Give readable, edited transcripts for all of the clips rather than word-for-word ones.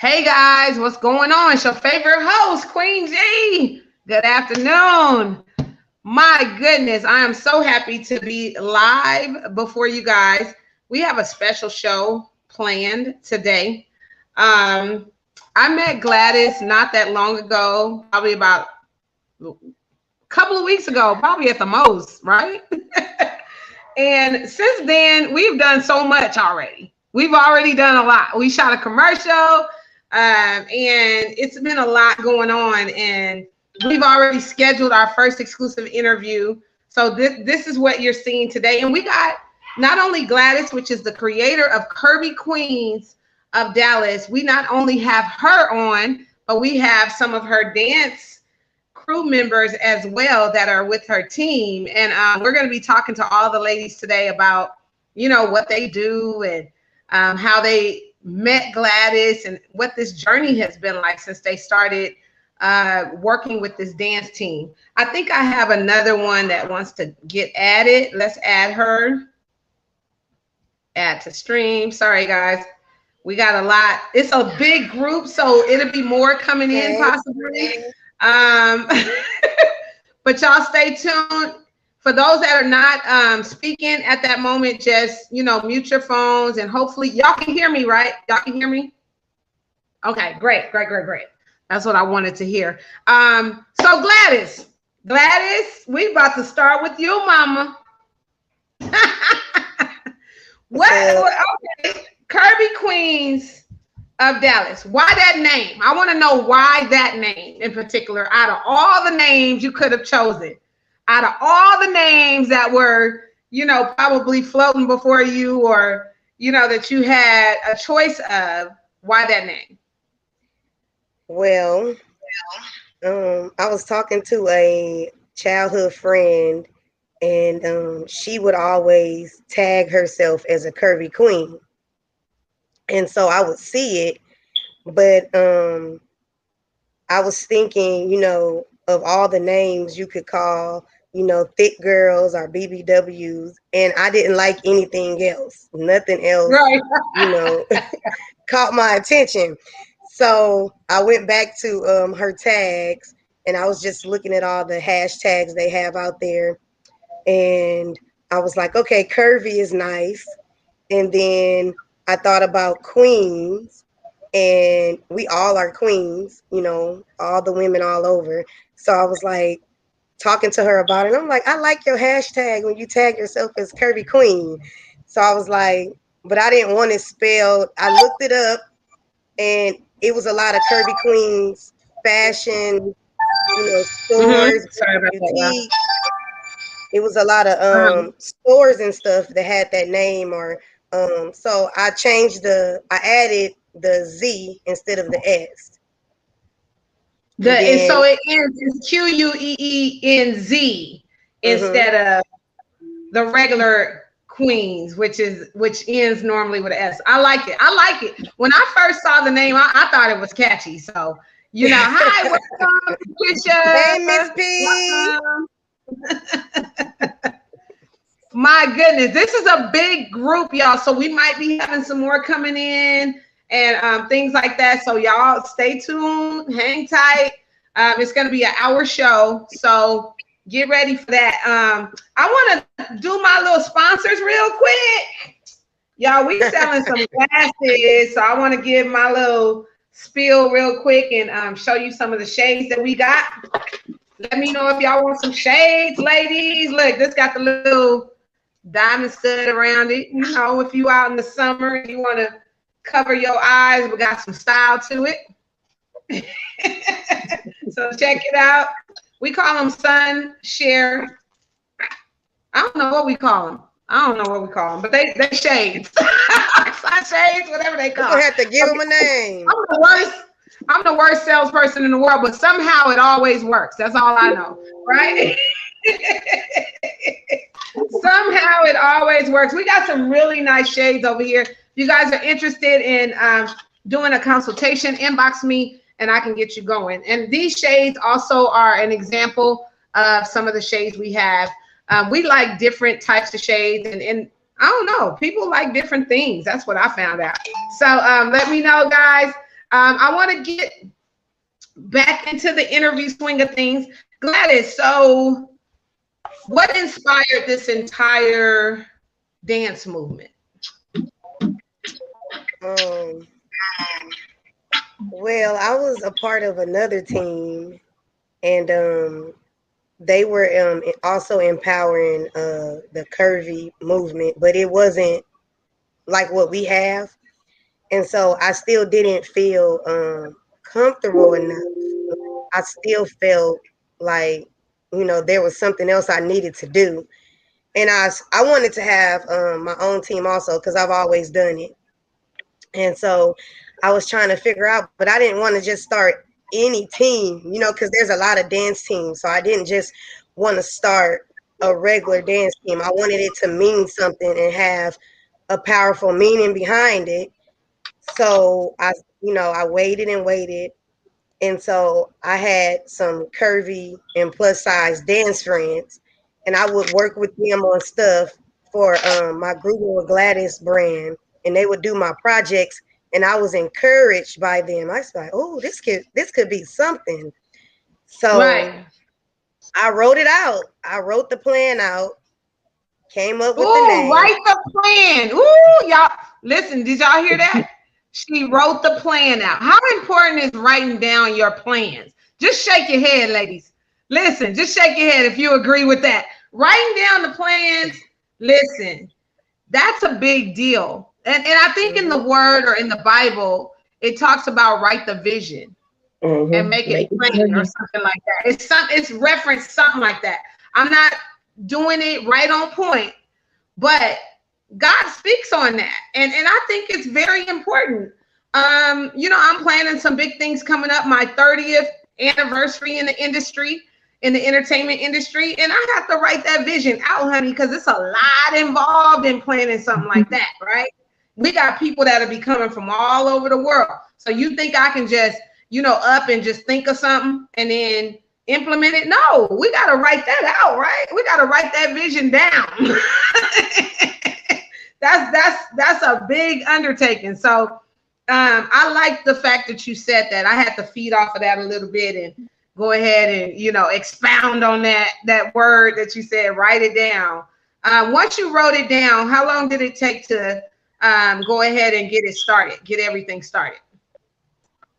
Hey guys, what's going on? It's your favorite host, Queen G. Good afternoon. My goodness, I am so happy to be live before you guys. We have a special show planned today. I met Gladys not that long ago, probably about a couple of weeks ago, probably at the most, right? And since then, we've done so much already. We've already done a lot. We shot a commercial. And it's been a lot going on, and we've already scheduled our first exclusive interview. So this is what you're seeing today. And we got not only Gladys, which is the creator of Curvy Queenz of Dallas. We not only have her on, but we have some of her dance crew members as well that are with her team. And we're going to be talking to all the ladies today about, what they do and how they met Gladys and what this journey has been like since they started working with this dance team. I think I have another one that wants to get added. Let's add her. Add to stream. Sorry, guys. We got a lot. It's a big group, so it'll be more coming in possibly. But y'all stay tuned. For those that are not speaking at that moment, just, mute your phones, and hopefully y'all can hear me, right? Y'all can hear me? Okay, great. That's what I wanted to hear. So Gladys, we about to start with you, mama. Okay, Curvy Queenz of Dallas. Why that name? I want to know why that name in particular, out of all the names you could have chosen. Out of all the names that were, probably floating before you, or, that you had a choice of, why that name? Well, I was talking to a childhood friend, and she would always tag herself as a curvy queen. And so I would see it, but I was thinking, of all the names you could call, thick girls or BBWs, and I didn't like anything else. Nothing else, right. Caught my attention. So I went back to her tags, and I was just looking at all the hashtags they have out there, and I was like, okay, curvy is nice. And then I thought about queens, and we all are queens, all the women all over. So I was like, talking to her about it. I'm like, I like your hashtag when you tag yourself as Curvy Queen. So I was like, but I didn't want it spelled. I looked it up, and it was a lot of Curvy Queens fashion, stores, boutiques. It was a lot of stores and stuff that had that name, or so I added the Z instead of the S. So it is QUEENZ instead of the regular Queens, which ends normally with an S. I like it. When I first saw the name, I thought it was catchy. So, hi, welcome, Patricia. Hey, Miss P. My goodness, this is a big group, y'all. So we might be having some more coming in and things like that. So y'all stay tuned, hang tight. It's going to be an hour show, so get ready for that. I want to do my little sponsors real quick. Y'all, we selling some glasses, so I want to give my little spiel real quick and show you some of the shades that we got. Let me know if y'all want some shades, ladies. Look, this got the little diamond stud around it. If you out in the summer and you want to cover your eyes, we got some style to it. So check it out. We call them sun share. I don't know what we call them. But they shades. Sun shades, whatever they call. You have to give them a name. I'm the worst salesperson in the world, but somehow it always works. That's all I know, right? Somehow it always works. We got some really nice shades over here. If you guys are interested in doing a consultation, inbox me and I can get you going. And these shades also are an example of some of the shades we have. We like different types of shades, and I don't know, people like different things. That's what I found out. So let me know, guys. I want to get back into the interview swing of things. Gladys, so what inspired this entire dance movement? Well, I was a part of another team, and they were also empowering the curvy movement, but it wasn't like what we have. And so I still didn't feel comfortable enough. I still felt like, there was something else I needed to do. And I wanted to have my own team also, because I've always done it. And so I was trying to figure out, but I didn't want to just start any team, because there's a lot of dance teams. So I didn't just want to start a regular dance team. I wanted it to mean something and have a powerful meaning behind it. So I waited and waited. And so I had some curvy and plus size dance friends, and I would work with them on stuff for my Google Gladys brand, and they would do my projects, and I was encouraged by them. I was like, oh, this could be something. So Right. I wrote it out. I wrote the plan out, came up with Ooh, the name. write the plan. Ooh, y'all, listen, did y'all hear that? She wrote the plan out. How important is writing down your plans? Just shake your head, ladies. Listen, just shake your head if you agree with that. Writing down the plans, listen, that's a big deal. And I think in the word or in the Bible, it talks about write the vision and make it plain or something like that. It's referenced something like that. I'm not doing it right on point, but God speaks on that. And I think it's very important. I'm planning some big things coming up, my 30th anniversary in the industry, in the entertainment industry. And I have to write that vision out, honey, because it's a lot involved in planning something like that, right? We got people that'll be coming from all over the world. So you think I can just, up and just think of something and then implement it? No, we got to write that out, right? We got to write that vision down. That's a big undertaking. So I like the fact that you said that. I had to feed off of that a little bit and go ahead and expound on that word that you said. Write it down. Once you wrote it down, how long did it take to go ahead and get everything started?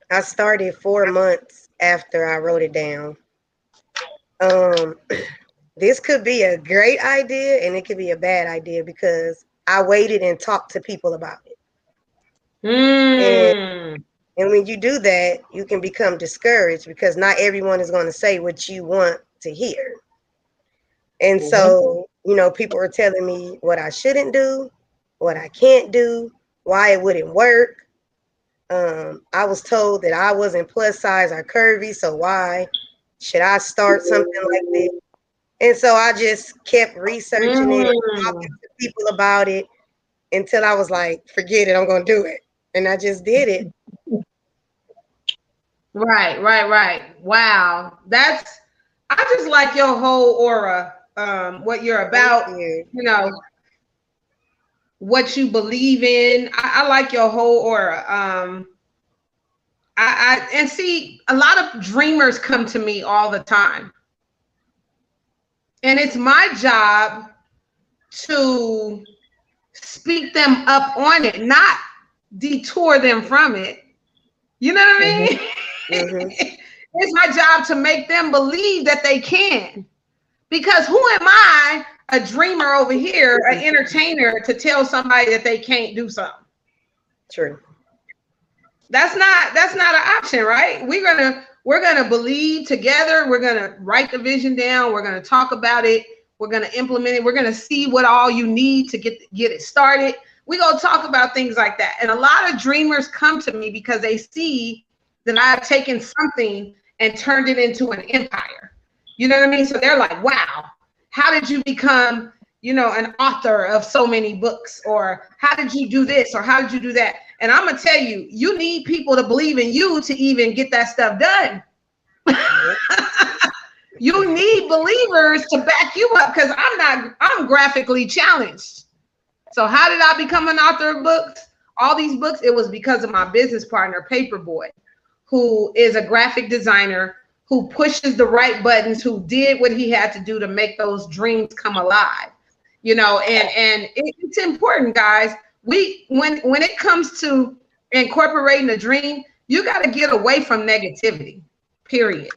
I started 4 months after I wrote it down. This could be a great idea and it could be a bad idea because I waited and talked to people about it. And when you do that, you can become discouraged because not everyone is going to say what you want to hear. And so, people were telling me what I shouldn't do, what I can't do, why it wouldn't work. I was told that I wasn't plus size or curvy, so why should I start something like this? And so I just kept researching it, talking to people about it until I was like, forget it, I'm going to do it. And I just did it. Right. Wow. I just like your whole aura, what you're about, what you believe in. I like your whole aura. And see, a lot of dreamers come to me all the time. And it's my job to speak them up on it, not detour them from it. You know what I mean? It's my job to make them believe that they can. Because who am I, a dreamer over here, an entertainer, to tell somebody that they can't do something? True. That's not an option, right? We're gonna believe together. We're gonna write the vision down. We're gonna talk about it. We're gonna implement it. We're gonna see what all you need to get it started. We gonna talk about things like that. And a lot of dreamers come to me because they see that I've taken something and turned it into an empire. You know what I mean? So they're like, wow, how did you become, an author of so many books? Or how did you do this? Or how did you do that? And I'm going to tell you, you need people to believe in you to even get that stuff done. You need believers to back you up because I'm graphically challenged. So how did I become an author of books? all these books, it was because of my business partner, Paperboy, who is a graphic designer, who pushes the right buttons, who did what he had to do to make those dreams come alive. You know, and it's important, guys. When it comes to incorporating a dream, you got to get away from negativity, period.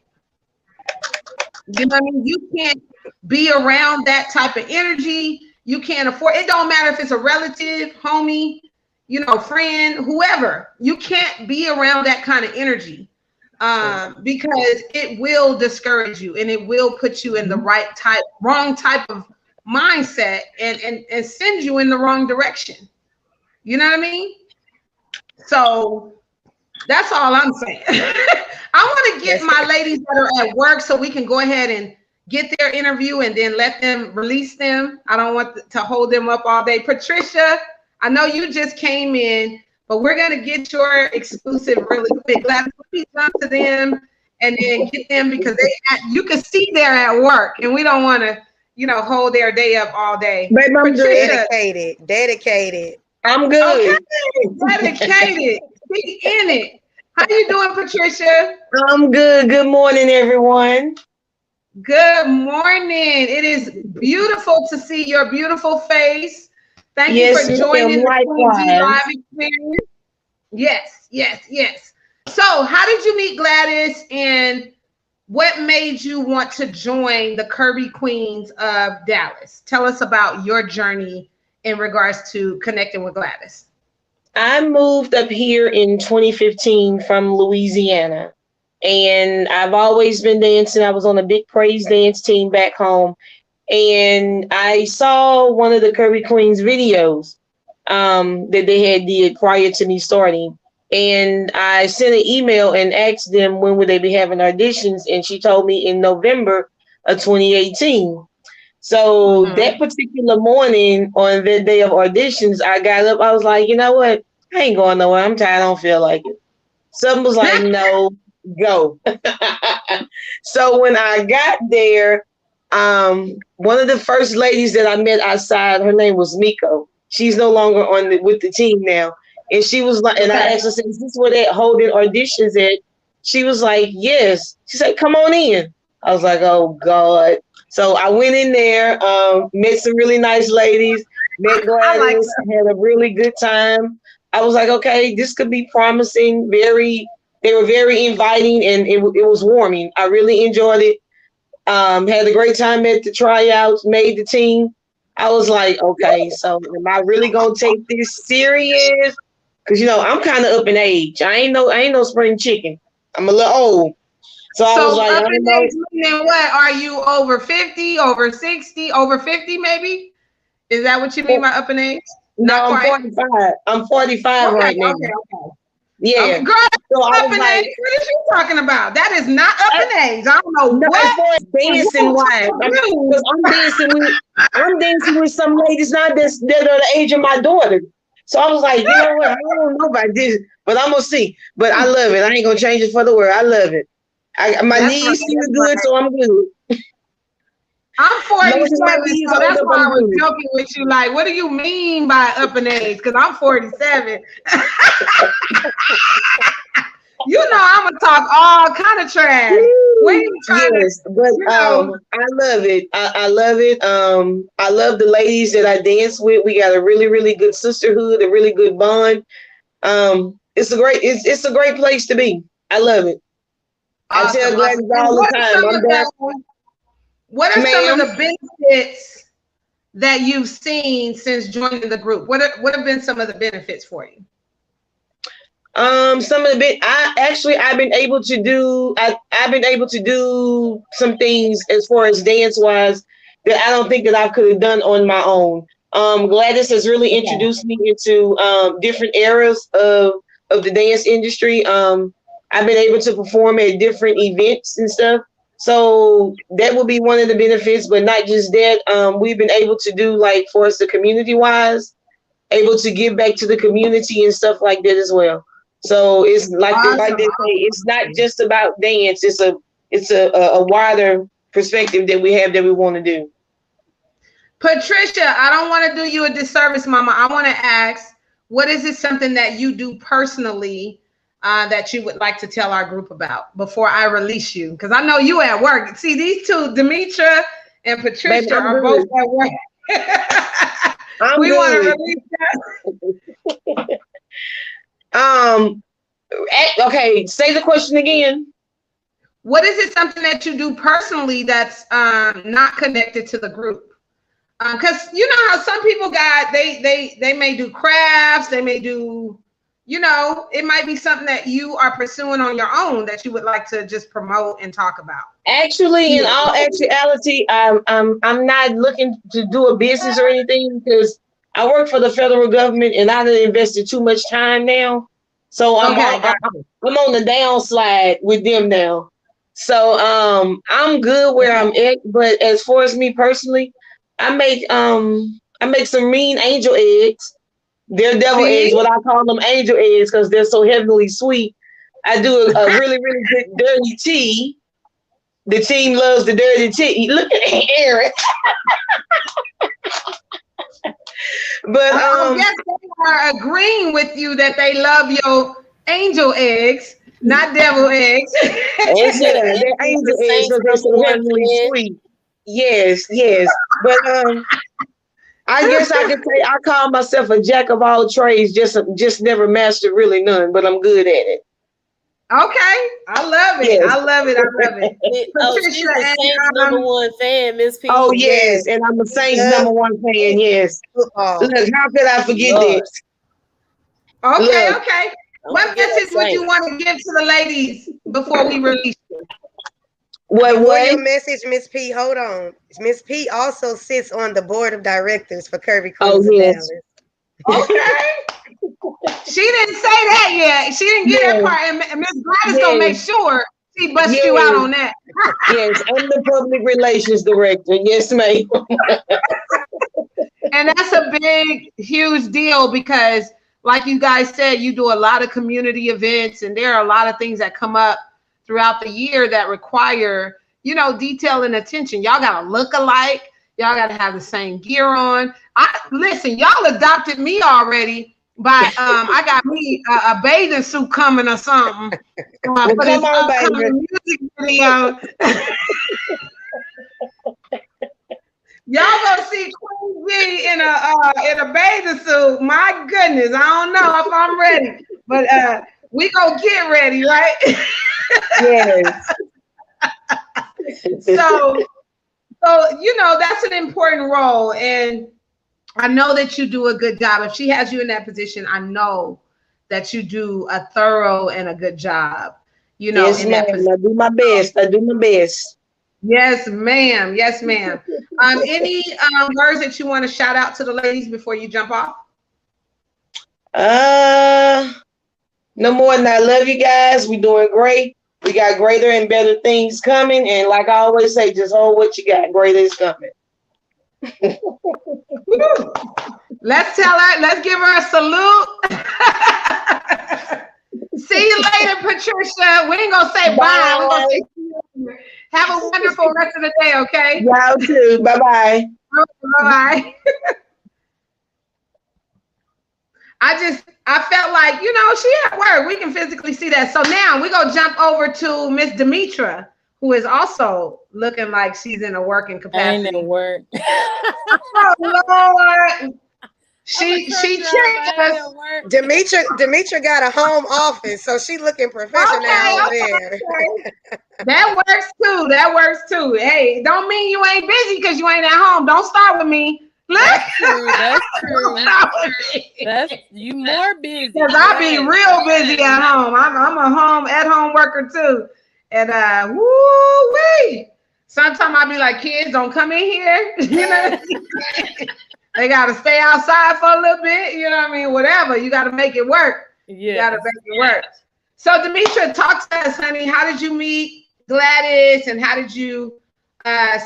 You know what I mean? You can't be around that type of energy. You can't afford it. Don't matter if it's a relative, homie, you know, friend, whoever. You can't be around that kind of energy because it will discourage you and it will put you in the wrong type of mindset and send you in the wrong direction. You know what I mean? So that's all I'm saying. I want to get my ladies that are at work so we can go ahead and get their interview and then let them release them. I don't want to hold them up all day. Patricia, I know you just came in, but we're going to get your exclusive really quick. Let's jump to them and then get them because you can see they're at work and we don't want to, you know, hold their day up all day. Baby, I'm dedicated. I'm good. Okay. Dedicated. Be in it. How you doing, Patricia? I'm good. Good morning, everyone. Good morning. It is beautiful to see your beautiful face. Thank you for joining the Queenz Live experience. Yes. So, how did you meet Gladys, and what made you want to join the Curvy Queenz of Dallas? Tell us about your journey in regards to connecting with Gladys. I moved up here in 2015 from Louisiana, and I've always been dancing. I was on a big praise dance team back home, and I saw one of the Curvy Queenz videos that they had did prior to me starting, and I sent an email and asked them when would they be having auditions, and she told me in November of 2018. So that particular morning on the day of auditions, I got up. I was like, you know what? I ain't going nowhere. I'm tired. I don't feel like it. Something was like, no, go. So when I got there, one of the first ladies that I met outside, her name was Miko. She's no longer with the team now. And she was like, and I asked her, is this where they're holding auditions at? She was like, yes. She said, come on in. I was like, oh, God. So I went in there, met some really nice ladies, met Gladys, had a really good time. I was like, okay, this could be promising. They were very inviting, and it was warming. I really enjoyed it. Had a great time at the tryouts, made the team. I was like, okay, so am I really gonna take this serious? Because you know, I'm kind of up in age. I ain't no spring chicken. I'm a little old. So I was like, up in age, meaning what? Are you over 50, over 60, over 50 maybe? Is that what you mean by up in age? No, I'm 45. I'm 45 right now. Okay. Yeah. Girl, so up in age. What is you talking about? That is not up in age. I don't know what. Dancing wise. I'm dancing with some ladies now that are the age of my daughter. So I was like, you know what? I don't know about this, but I'm gonna see. But I love it. I ain't gonna change it for the world. I love it. My knees feel good, so I'm good. I'm 47, so that's why I was joking with you. Like, what do you mean by up in age? Because I'm 47. You know, I'm gonna talk all kind of trash. I love it. I love it. I love the ladies that I dance with. We got a really, really good sisterhood, a really good bond. It's a great place to be. I love it. I tell Gladys all the time. What are some of the benefits that you've seen since joining the group? What have been some of the benefits for you? Some of the I've been able to do some things as far as dance wise that I don't think that I could have done on my own. Gladys has really introduced me into different eras of the dance industry. I've been able to perform at different events and stuff. So that will be one of the benefits, but not just that. We've been able to do, like, for us, the community wise, able to give back to the community and stuff like that as well. So it's like they say, it's not just about dance. It's a wider perspective that we have that we want to do. Patricia, I don't want to do you a disservice, Mama. I want to ask, what is it something that you do personally that you would like to tell our group about before I release you? Because I know you at work. See, these two, Demetra and Patricia, Baby, are both at work. We want to release that. Okay, say the question again. What is it something that you do personally that's not connected to the group? Because you know how some people they may do crafts, they may do, you know, it might be something that you are pursuing on your own that you would like to just promote and talk about. Actually, in all actuality, I'm not looking to do a business or anything because I work for the federal government and I've invested too much time now. So I'm on the downslide with them now. So I'm good where I'm at. But as far as me personally, I make some mean angel eggs. They're devil eggs, but I call them angel eggs because they're so heavenly sweet. I do a really, really good dirty tea. The team loves the dirty tea. Look at Aaron. But I guess they are agreeing with you that they love your angel eggs, not devil eggs. They're angel eggs because they're so heavenly sweet. Yes. But I guess I could say I call myself a jack of all trades, just never mastered really none, but I'm good at it. Okay, I love it. Yes. I love it. She's a Saints #1 fan, Miss P. Oh yes, and I'm a Saints #1 fan. Yes. Look, how could I forget this? Okay. What message would you want to give to the ladies before we release you? What your message, Miss P? Hold on. Miss P also sits on the board of directors for Curvy Queenz of Dallas. Okay. She didn't say that yet. She didn't get that part. And Miss Gladys gonna make sure she busts you out on that. Yes, I'm the public relations director. Yes, ma'am. And that's a big, huge deal because, like you guys said, you do a lot of community events, and there are a lot of things that come up throughout the year that require, you know, detail and attention. Y'all gotta look alike. Y'all gotta have the same gear on. Listen, y'all adopted me already. But I got me a bathing suit coming or something for this upcoming music video. Y'all gonna see Queen G in a bathing suit. My goodness, I don't know if I'm ready, but we gonna get ready, right? Yes. So you know that's an important role, and I know that you do a good job. If she has you in that position, I know that you do a thorough and a good job. You know, yes, ma'am. I do my best. Yes, ma'am. Yes, ma'am. Any words that you want to shout out to the ladies before you jump off? No more than I love you guys. We're doing great. We got greater and better things coming. And like I always say, just hold what you got. Greater is coming. Let's tell her, let's give her a salute. See you later, Patricia. We ain't gonna say bye. We're gonna say see you later. Have a wonderful rest of the day, okay? Y'all too. Bye-bye. Bye-bye. I felt like, you know, she at work. We can physically see that. So now we're gonna jump over to Miss Demetra, who is also looking like she's in a working capacity. Ain't it work? Oh Lord. She checked us. Demetra got a home office, so she looking professional out there. That works too. Hey, don't mean you ain't busy because you ain't at home. Don't start with me. Look. That's true. That's you more busy. Because I be real busy at home. I'm a at-home worker too. And woo-wee. Sometimes I be like, kids, don't come in here. You know, they gotta stay outside for a little bit, you know what I mean? Whatever. You gotta make it work. Yeah. You gotta make it work. So Demetra, talk to us, honey. How did you meet Gladys and how did you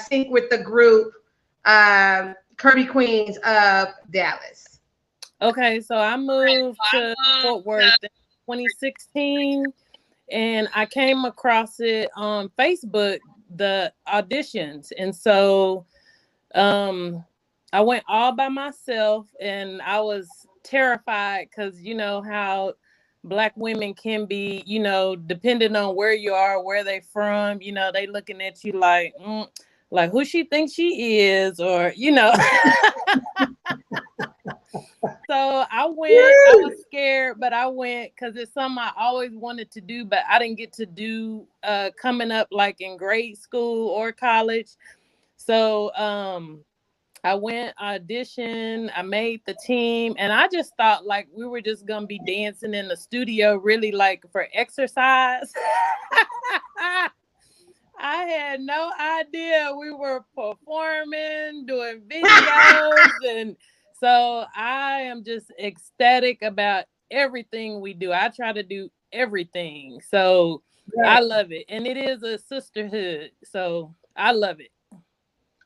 sync with the group Curvy Queenz of Dallas? Okay, so I moved to Fort Worth in 2016 and I came across it on Facebook, the auditions. And so I went all by myself and I was terrified because you know how Black women can be, you know, depending on where you are, where they from, you know, they looking at you like who she thinks she is, or you know. So I went. I was scared, but I went because it's something I always wanted to do, but I didn't get to do coming up like in grade school or college. So I went, auditioned, I made the team, and I just thought like we were just gonna be dancing in the studio, really like for exercise. I had no idea we were performing, doing videos, and so I am just ecstatic about everything we do. I try to do everything, so I love it, and it is a sisterhood, so I love it.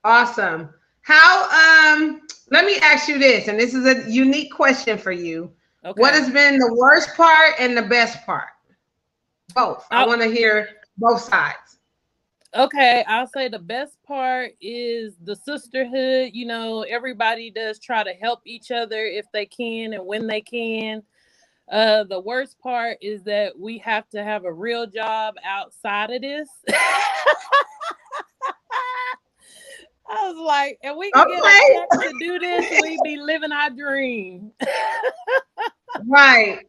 Awesome. How let me ask you this, and this is a unique question for you. Okay. What has been the worst part and the best part? Both. I want to hear both sides. Okay, I'll say the best part is the sisterhood. You know, everybody does try to help each other if they can and when they can. The worst part is that we have to have a real job outside of this. I was like, and we can get a check to do this, we be living our dream. Right.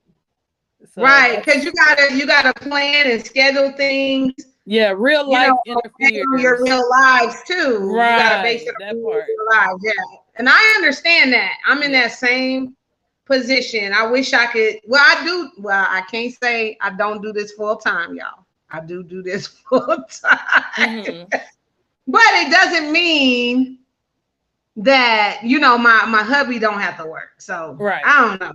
So right. Because you gotta plan and schedule things. Yeah, real life interferes. Your real lives too. Right. You gotta base it on your real lives. Yeah. And I understand that. I'm in that same position. I wish I could. Well, I do. Well, I can't say I don't do this full time, y'all. I do this full time. Mm-hmm. But it doesn't mean that, you know, my hubby don't have to work. So I don't know.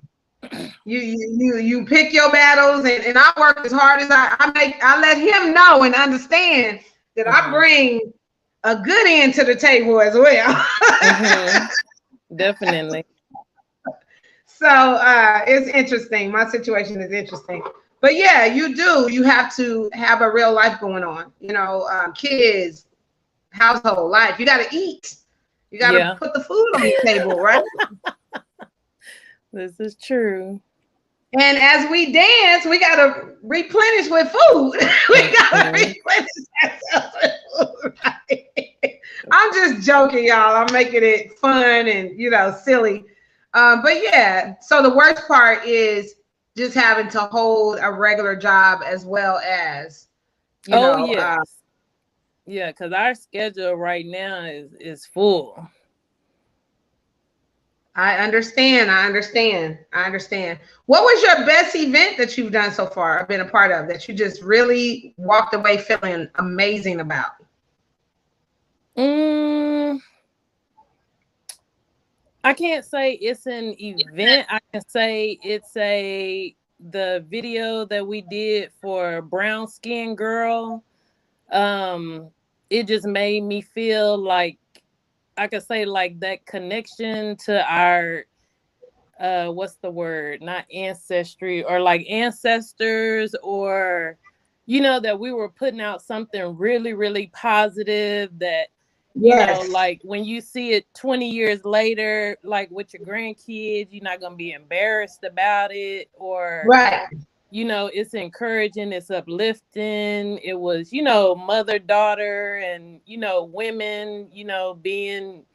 You pick your battles, and I work as hard as I let him know and understand that I bring a good end to the table as well. Definitely. So it's interesting. My situation is interesting. But yeah, you have to have a real life going on, you know, kids, household life. You got to eat. You got to put the food on the table, right? This is true. And as we dance, we got to replenish with food. We got to replenish ourselves with food, right? I'm just joking, y'all. I'm making it fun and, you know, silly. But yeah, so the worst part is just having to hold a regular job as well as, you know. Yeah, because our schedule right now is full. I understand. What was your best event that you've done so far, been a part of, that you just really walked away feeling amazing about? I can't say it's an event. I can say it's the video that we did for Brown Skin Girl. It just made me feel like, I could say, like that connection to our what's the word, not ancestry, or like ancestors, or you know, that we were putting out something really, really positive, that you know, like when you see it 20 years later, like with your grandkids, you're not gonna be embarrassed about it, or you know, it's encouraging, it's uplifting. It was, you know, mother, daughter, and, you know, women, you know, being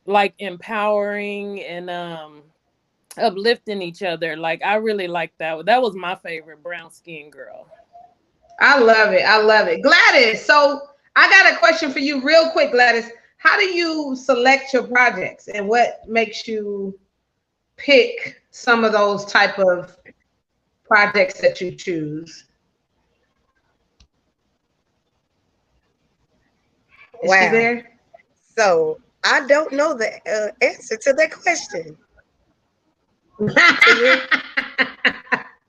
like empowering and uplifting each other. Like, I really like that. That was my favorite, Brown Skin Girl. I love it. Gladys, so I got a question for you real quick, Gladys. How do you select your projects, and what makes you pick some of those type of projects that you choose? Is she there? So I don't know the answer to that question.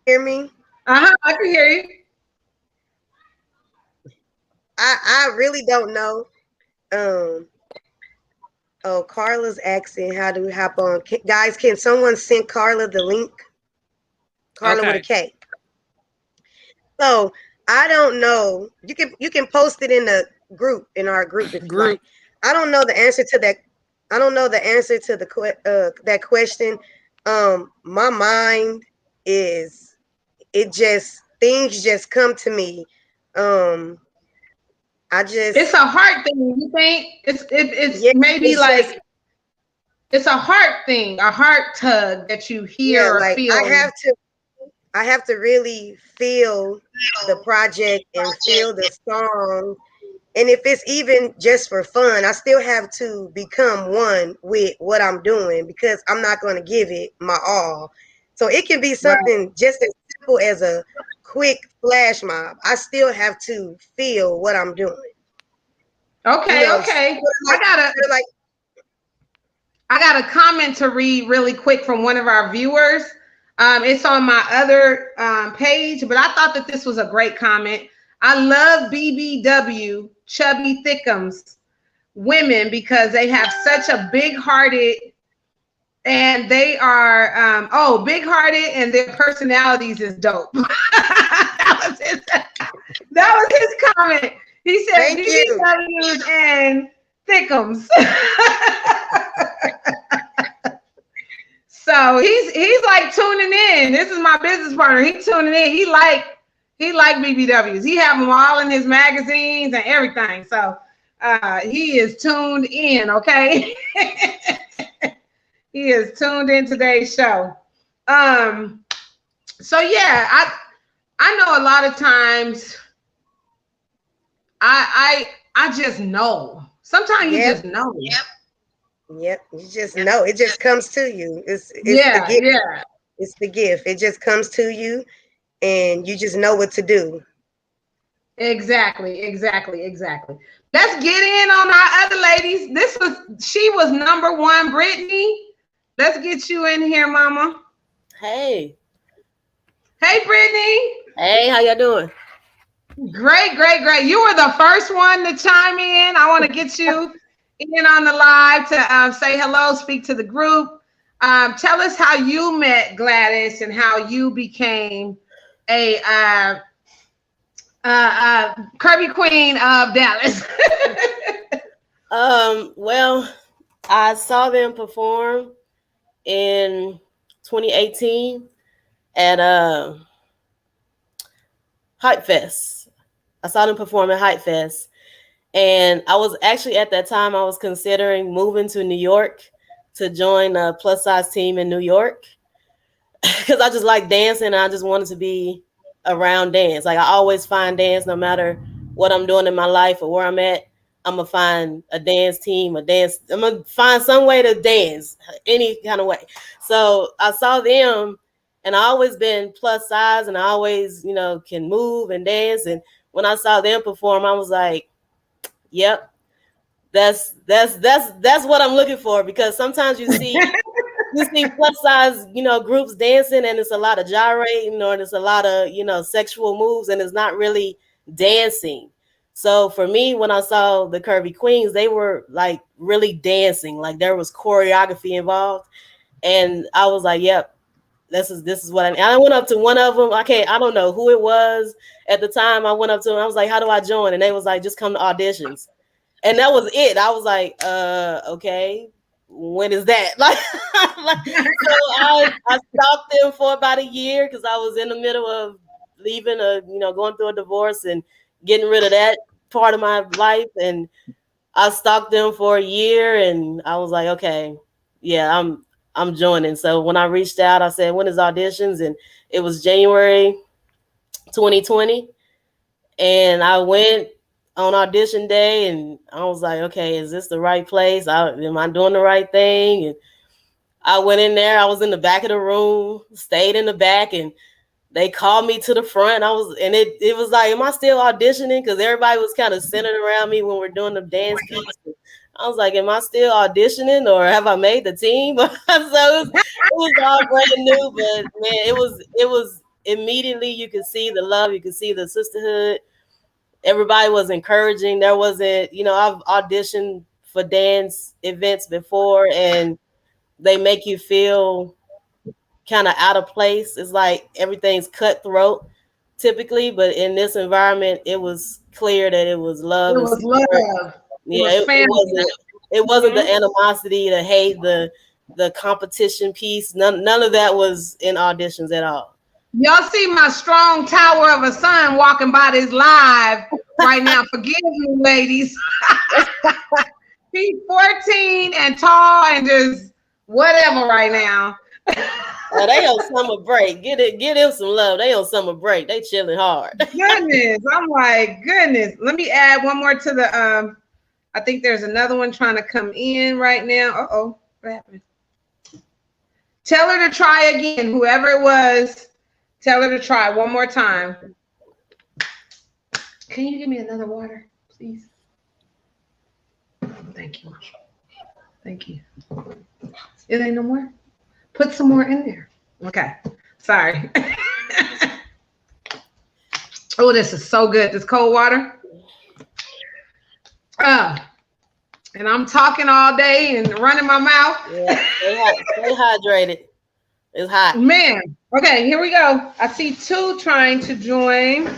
Hear me? I can hear you. I really don't know. Oh, Carla's asking how do we hop on. Guys, can someone send Carla the link? Carla with a K. So I don't know. You can post it in the group, in our group if you like. I don't know the answer to that. I don't know the answer to the that question. My mind is, it just, things just come to me. I just, It's a heart thing. You think it's yeah, maybe it's like just, it's a heart thing, a heart tug that you yeah, hear or like feel. I have to really feel the project and feel the song. And if it's even just for fun, I still have to become one with what I'm doing, because I'm not going to give it my all. So it can be Right. something just as simple as a quick flash mob. I still have to feel what I'm doing. You Okay, know, okay. like, like, I got a comment to read really quick from one of our viewers. It's on my other page, but I thought that this was a great comment. I love BBW chubby thickums women because they have such a big hearted, and they are big hearted, and their personalities is dope. That was his comment. He said thank you. BBWs and thickums. So he's like tuning in. This is my business partner. He tuning in. He like BBWs. He have them all in his magazines and everything. So he is tuned in. Okay, he is tuned in today's show. So yeah, I know a lot of times I just know. Sometimes you just know. Yep. You just know. It just comes to you. It's the Yeah, gift. yeah. It's the gift. It just comes to you, and you just know what to do. Exactly. Let's get in on our other ladies. She was number one, Brittany. Let's get you in here, mama. Hey. Hey, Brittany. Hey, how y'all doing? Great. You were the first one to chime in. I want to get you in on the live to say hello, speak to the group. Tell us how you met Gladys and how you became a Curvy Queen of Dallas. Well, I saw them perform in 2018 at Hype Fest. I saw them perform at Hype Fest, and I was actually at that time I was considering moving to New York to join a plus size team in New York because I just like dancing and I just wanted to be around dance. Like I always find dance no matter what I'm doing in my life or where I'm at. I'm gonna find a dance team, I'm gonna find some way to dance any kind of way. So I saw them, and I always been plus size, and I always, can move and dance. And when I saw them perform, I was like, "Yep, that's what I'm looking for." Because sometimes you see plus size, groups dancing, and it's a lot of gyrating, or it's a lot of, sexual moves, and it's not really dancing. So for me, when I saw the Curvy Queens, they were like really dancing, like there was choreography involved, and I was like, "Yep, this is what I need." I went up to one of them. I don't know who it was at the time. I went up to them. I was like, "How do I join?" And they was like, "Just come to auditions," and that was it. I was like, "Okay, when is that?" So I stalked them for about a year because I was in the middle of leaving going through a divorce and getting rid of that part of my life. And I stalked them for a year, and I was like, okay, yeah, I'm joining. So when I reached out, I said, when is auditions? And it was January 2020. And I went on audition day, and I was like, okay, is this the right place? Am I doing the right thing? And I went in there. I was in the back of the room, stayed in the back, and they called me to the front. It was like, am I still auditioning? Because everybody was kind of centered around me when we're doing the dance piece. I was like, am I still auditioning, or have I made the team? So it was all brand new, but man, it was immediately, you could see the love, you could see the sisterhood. Everybody was encouraging. There wasn't, I've auditioned for dance events before, and they make you feel kind of out of place. It's like everything's cutthroat typically, but in this environment, it was clear that it was love. It was love. Yeah, it wasn't the animosity, the hate, the the competition piece. None of that was in auditions at all. Y'all see my strong tower of a son walking by this live right now. Forgive me, ladies. He's 14 and tall and just whatever right now. Oh, they on summer break. Get him some love. They on summer break. They chilling hard. Goodness, I'm like, goodness. Let me add one more to the. I think there's another one trying to come in right now. Uh-oh, what happened? Tell her to try again. Whoever it was, tell her to try one more time. Can you give me another water, please? Thank you. Thank you. It ain't no more? Put some more in there. Okay. Sorry. Oh, this is so good. This cold water. And I'm talking all day and running my mouth. Yeah, stay hydrated. It's hot. Man. Okay, here we go. I see two trying to join.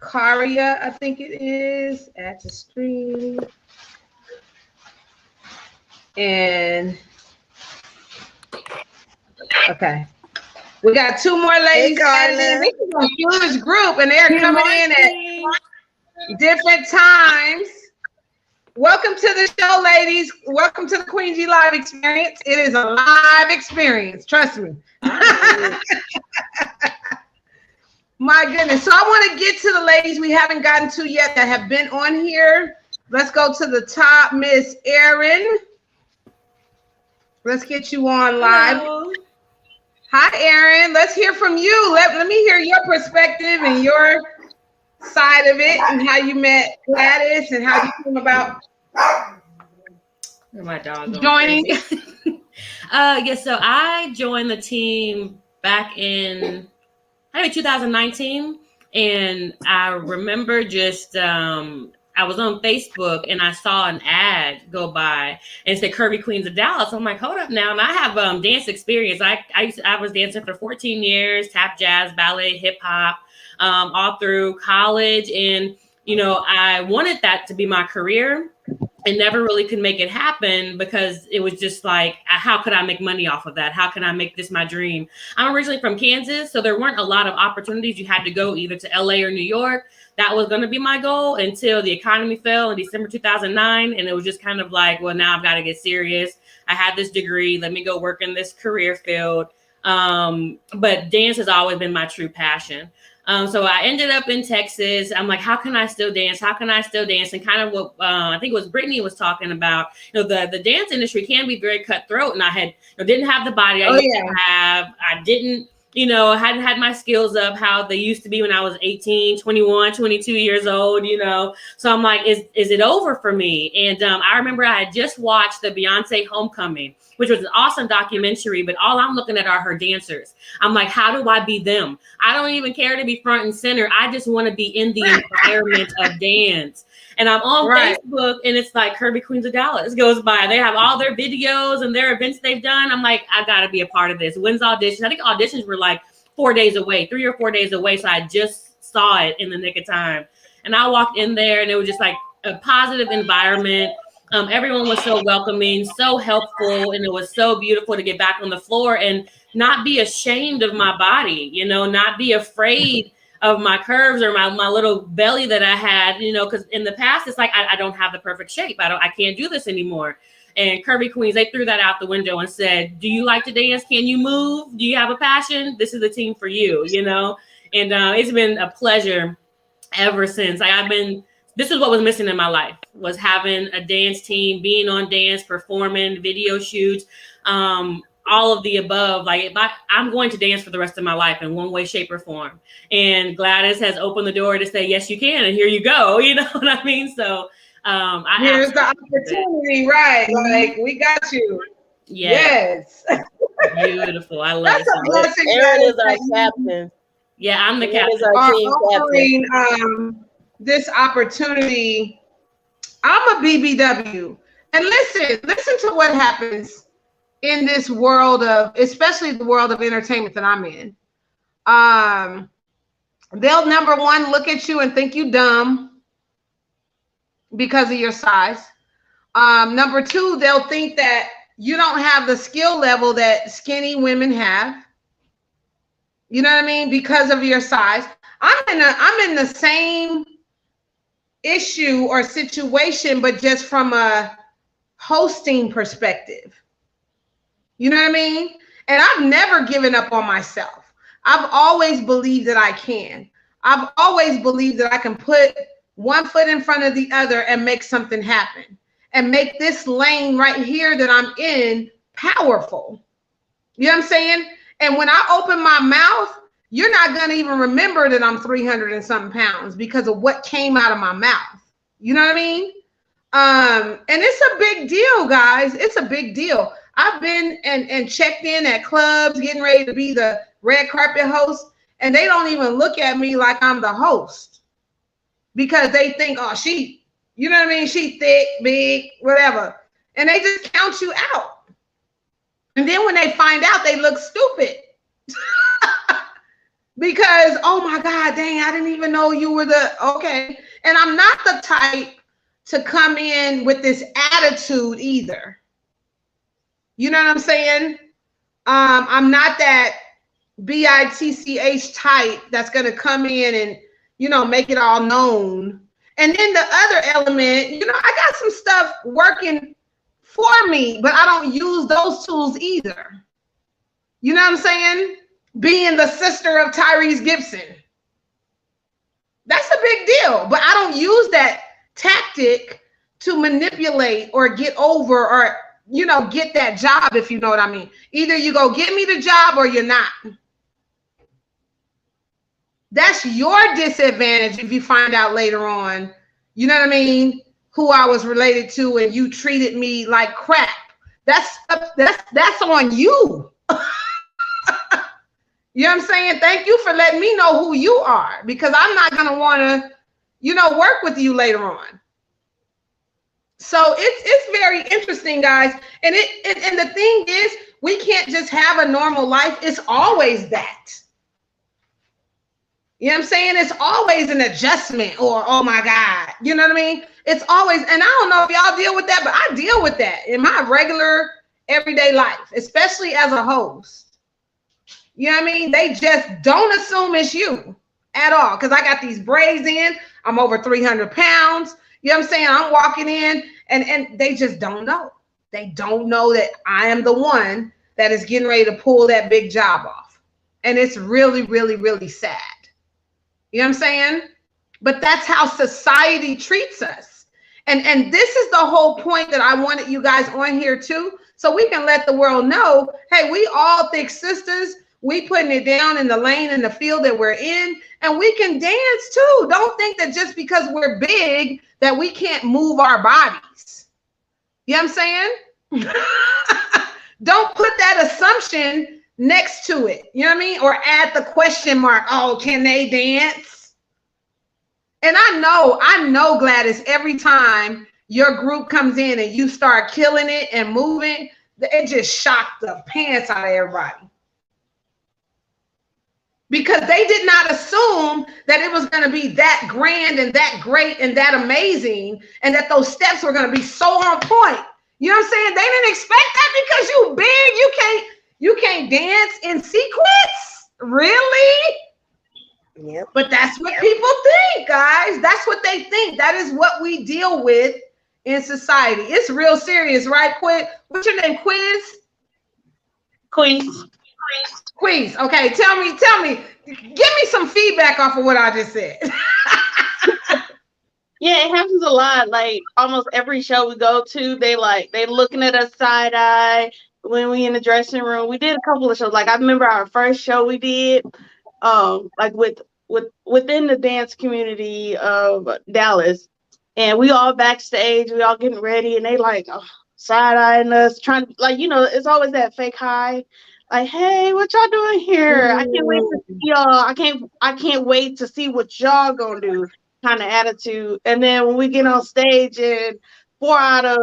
Karia, I think it is. Add to stream. And okay. We got two more ladies added in. This is a huge group, and they're coming in at different times. Welcome to the show, ladies. Welcome to the Queen G Live experience. It is a live experience. Trust me. My goodness. So I want to get to the ladies we haven't gotten to yet that have been on here. Let's go to the top, Miss Erin. Let's get you on live. Hello. Hi, Erin. Let's hear from you. Let me hear your perspective and your side of it and how you met Gladys and how you came about My dog joining. Yeah, so I joined the team back in 2019, and I remember just I was on Facebook and I saw an ad go by and it said Curvy Queenz of Dallas. I'm like, hold up now. And I have dance experience. I was dancing for 14 years, tap, jazz, ballet, hip hop, all through college. And, you know, I wanted that to be my career and never really could make it happen because it was just like, how could I make money off of that? How can I make this my dream? I'm originally from Kansas, so there weren't a lot of opportunities. You had to go either to LA or New York. That was going to be my goal until the economy fell in December 2009. And it was just kind of like, well, now I've got to get serious. I had this degree. Let me go work in this career field. But dance has always been my true passion. So I ended up in Texas. I'm like, how can I still dance? How can I still dance? And kind of what I think it was Brittany was talking about, you know, the dance industry can be very cutthroat. And I didn't have the body I used to have. I didn't, you know, hadn't had my skills up how they used to be when I was 18, 21, 22 years old, you know. So I'm like, is it over for me? And I remember I had just watched the Beyonce Homecoming, which was an awesome documentary, but all I'm looking at are her dancers. I'm like, how do I be them? I don't even care to be front and center. I just want to be in the environment of dance. And I'm on Facebook and it's like Curvy Queenz of Dallas goes by. They have all their videos and their events they've done. I'm like, I got to be a part of this. When's auditions? I think auditions were like 4 days away, 3 or 4 days away. So I just saw it in the nick of time. And I walked in there and it was just like a positive environment. Everyone was so welcoming, so helpful. And it was so beautiful to get back on the floor and not be ashamed of my body, you know, not be afraid of my curves or my little belly that I had, you know, because in the past, it's like, I don't have the perfect shape. I can't do this anymore. And Curvy Queenz, they threw that out the window and said, do you like to dance? Can you move? Do you have a passion? This is the team for you, you know? And it's been a pleasure ever since. This is what was missing in my life, was having a dance team, being on dance, performing, video shoots, all of the above. Like I'm going to dance for the rest of my life in one way, shape, or form. And Gladys has opened the door to say, yes, you can. And here you go. You know what I mean? So here's the opportunity, right? Like, we got you. Yes. Beautiful. I love it. Erin is our captain. Yeah, I'm the captain. Our team captain. This opportunity. I'm a BBW. And listen to what happens in this world of, especially the world of entertainment that I'm in. They'll, number one, look at you and think you dumb because of your size. Number two, they'll think that you don't have the skill level that skinny women have. You know what I mean? Because of your size. I'm in the same issue or situation, but just from a hosting perspective. You know what I mean? And I've never given up on myself. I've always believed that I can. I've always believed that I can put one foot in front of the other and make something happen and make this lane right here that I'm in powerful. You know what I'm saying? And when I open my mouth, you're not going to even remember that I'm 300 and something pounds because of what came out of my mouth. You know what I mean? And it's a big deal, guys. It's a big deal. I've been and checked in at clubs, getting ready to be the red carpet host, and they don't even look at me like I'm the host because they think, oh, she, you know what I mean? She thick, big, whatever. And they just count you out. And then when they find out, they look stupid. Because, oh my God, dang, I didn't even know you were the, okay. And I'm not the type to come in with this attitude either. You know what I'm saying? I'm not that bitch type that's going to come in and, you know, make it all known. And then the other element, you know, I got some stuff working for me, but I don't use those tools either. You know what I'm saying? Being the sister of Tyrese Gibson. That's a big deal, but I don't use that tactic to manipulate or get over or, you know, get that job, if you know what I mean. Either you go get me the job or you're not. That's your disadvantage if you find out later on, you know what I mean, who I was related to and you treated me like crap. That's on you. You know what I'm saying? Thank you for letting me know who you are, because I'm not going to want to, you know, work with you later on. So it's very interesting, guys. And and the thing is, we can't just have a normal life. It's always that. You know what I'm saying? It's always an adjustment or, oh my God, you know what I mean? It's always, and I don't know if y'all deal with that, but I deal with that in my regular everyday life, especially as a host. You know what I mean? They just don't assume it's you at all. Because I got these braids in. I'm over 300 pounds. You know what I'm saying? I'm walking in and they just don't know. They don't know that I am the one that is getting ready to pull that big job off. And it's really, really, really sad. You know what I'm saying? But that's how society treats us. And this is the whole point that I wanted you guys on here too. So we can let the world know, hey, we all thick sisters. We putting it down in the lane in the field that we're in, and we can dance too. Don't think that just because we're big that we can't move our bodies. You know what I'm saying? Don't put that assumption next to it. You know what I mean? Or add the question mark. Oh, can they dance? And I know, Gladys, every time your group comes in and you start killing it and moving, it just shocked the pants out of everybody. Because they did not assume that it was going to be that grand and that great and that amazing, and that those steps were going to be so on point. You know what I'm saying? They didn't expect that because you big, you can't dance in sequence. Really? Yep. But that's what people think, guys. That's what they think. That is what we deal with in society. It's real serious, right, Quiz? What's your name, Quiz? Queenz. Queenz. Okay, tell me, give me some feedback off of what I just said. Yeah, it happens a lot. Like almost every show we go to, they looking at us side eye when we in the dressing room. We did a couple of shows. Like I remember our first show we did, like within the dance community of Dallas, and we all backstage, we all getting ready, and they like side eyeing us, trying to, like, you know, it's always that fake high. Like, hey, what y'all doing here? I can't wait to see y'all. I can't wait to see what y'all gonna do, kind of attitude. And then when we get on stage and 4 out of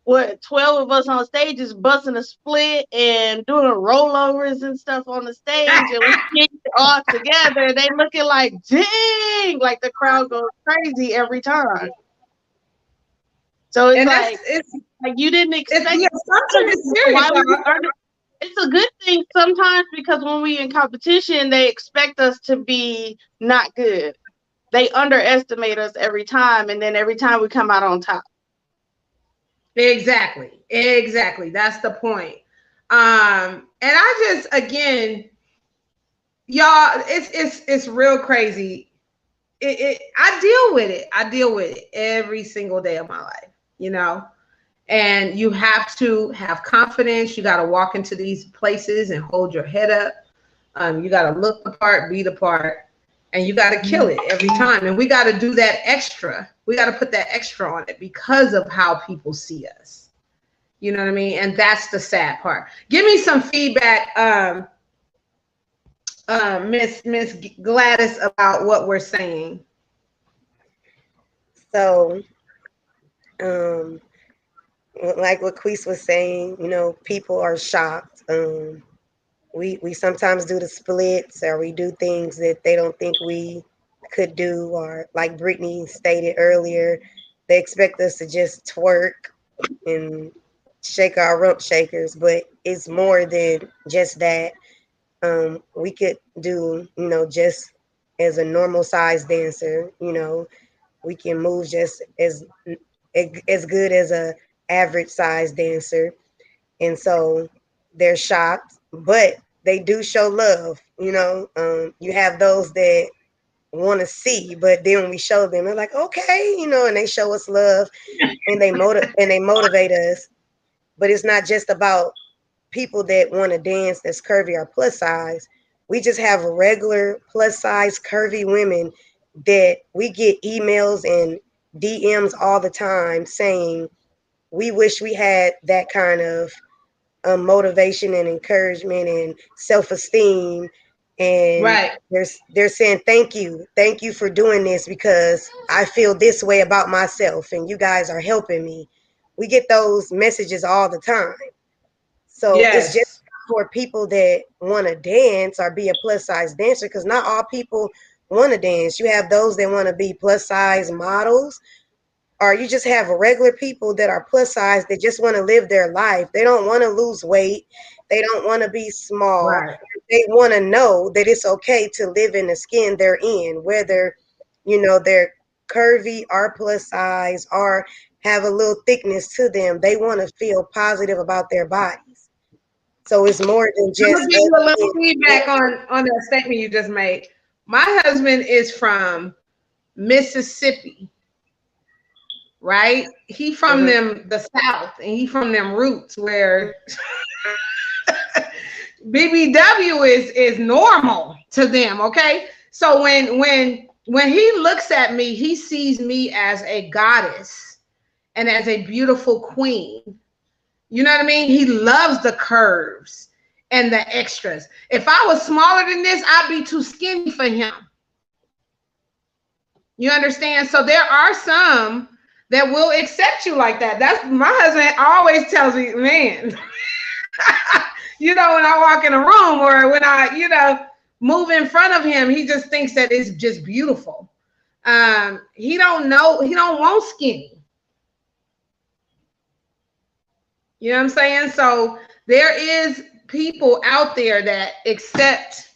12 of us on stage is busting a split and doing rollovers and stuff on the stage, and we get it all together, they looking like, dang, like the crowd goes crazy every time. So it's And like, you didn't expect the assumption is serious. why would you it's a good thing sometimes, because when we in competition, they expect us to be not good. They underestimate us every time, and then every time we come out on top. Exactly. That's the point. And I just, again, y'all, it's real crazy. I deal with it every single day of my life, you know. And you have to have confidence. You got to walk into these places and hold your head up. You got to look the part, be the part, and you got to kill it every time. And we got to do that extra. We got to put that extra on it because of how people see us. You know what I mean? And that's the sad part. Give me some feedback, Miss Gladys, about what we're saying. So, like what Queese was saying, you know, people are shocked. We sometimes do the splits, or we do things that they don't think we could do, or like Brittany stated earlier, they expect us to just twerk and shake our rump shakers, but it's more than just that. We could do, you know, just as a normal size dancer, you know, we can move just as good as a average size dancer. And so they're shocked, but they do show love. You know, you have those that want to see, but then when we show them, they're like, okay, you know, and they show us love, and they motivate us. But it's not just about people that want to dance that's curvy or plus size. We just have regular plus size curvy women that we get emails and DMs all the time saying, we wish we had that kind of motivation and encouragement and self-esteem. And Right. they're saying, thank you for doing this, because I feel this way about myself and you guys are helping me. We get those messages all the time. So Yes. It's just for people that want to dance or be a plus size dancer, because not all people want to dance. You have those that want to be plus size models, or you just have regular people that are plus size that just want to live their life. They don't want to lose weight. They don't want to be small. Right. They want to know that it's okay to live in the skin they're in, whether, you know, they're curvy or plus size or have a little thickness to them. They want to feel positive about their bodies. So it's more than I'm just gonna give you a little feedback on that statement you just made. My husband is from Mississippi, right? He from them, the South, and he from them roots where BBW is normal to them. Okay, so when he looks at me, he sees me as a goddess and as a beautiful queen. You know what I mean? He loves the curves and the extras. If I was smaller than this, I'd be too skinny for him. You understand? So there are some that will accept you like that. That's my husband always tells me, man, you know, when I walk in a room or when I, you know, move in front of him, he just thinks that it's just beautiful. He don't want skinny. You know what I'm saying? So there is people out there that accept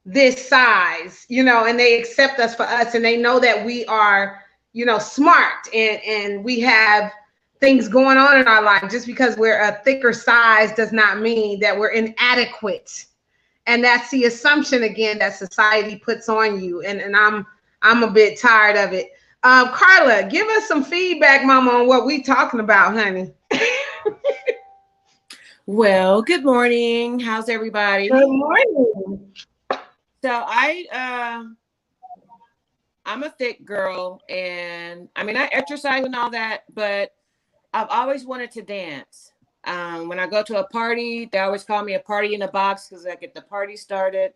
this size, you know, and they accept us for us, and they know that we are, you know, smart and we have things going on in our life. Just because we're a thicker size does not mean that we're inadequate. And that's the assumption, again, that society puts on you. And I'm a bit tired of it. Carla, give us some feedback, Mama, on what we talking about, honey. Well, good morning. How's everybody? Good morning. So I'm a thick girl, and I mean, I exercise and all that, but I've always wanted to dance. When I go to a party, they always call me a party in a box because I get the party started.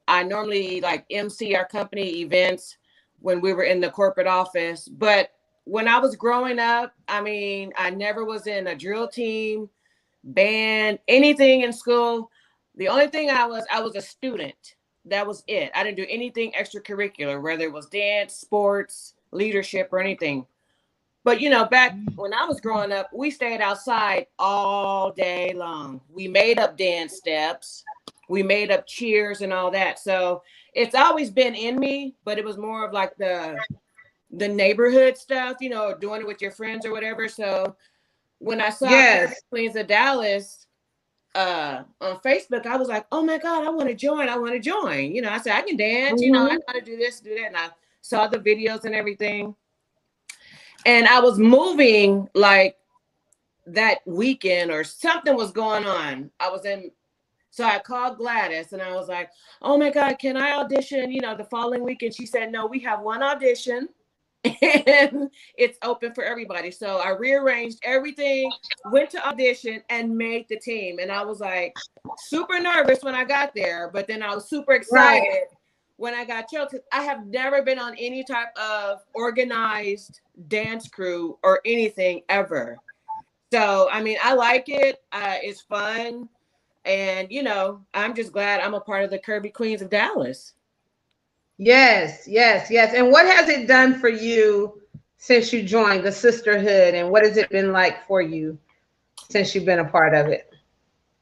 I normally like MC our company events when we were in the corporate office. But when I was growing up, I mean, I never was in a drill team, band, anything in school. The only thing I was a student. That was it. I didn't do anything extracurricular, whether it was dance, sports, leadership, or anything. But you know, back when I was growing up, we stayed outside all day long. We made up dance steps, we made up cheers and all that. So it's always been in me, but it was more of like the neighborhood stuff, you know, doing it with your friends or whatever. So when I saw Curvy Yes. Queens of Dallas on Facebook, I was like, oh my God, I want to join. I want to join. You know, I said, I can dance, you know, I got to do this, do that. And I saw the videos and everything. And I was moving like that weekend or something was going on. So I called Gladys and I was like, oh my God, can I audition, you know, the following weekend? She said, no, we have one audition and it's open for everybody. So I rearranged everything, went to audition and made the team. And I was like super nervous when I got there, but then I was super excited when I got chosen. I have never been on any type of organized dance crew or anything ever. So, I mean, I like it. It's fun. And, you know, I'm just glad I'm a part of the Curvy Queens of Dallas. Yes, yes, yes. And what has it done for you since you joined the sisterhood? And what has it been like for you since you've been a part of it?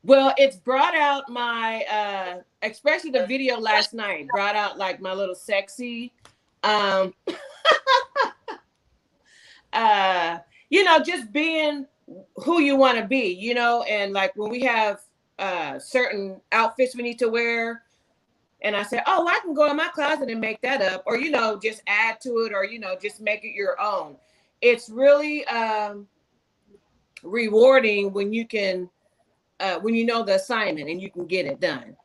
Well, it's brought out my, especially the video last night, brought out like my little sexy, you know, just being who you want to be, you know, and like when we have certain outfits we need to wear, and I said, oh, I can go in my closet and make that up, or, you know, just add to it, or, you know, just make it your own. It's really rewarding when you can, when you know the assignment and you can get it done.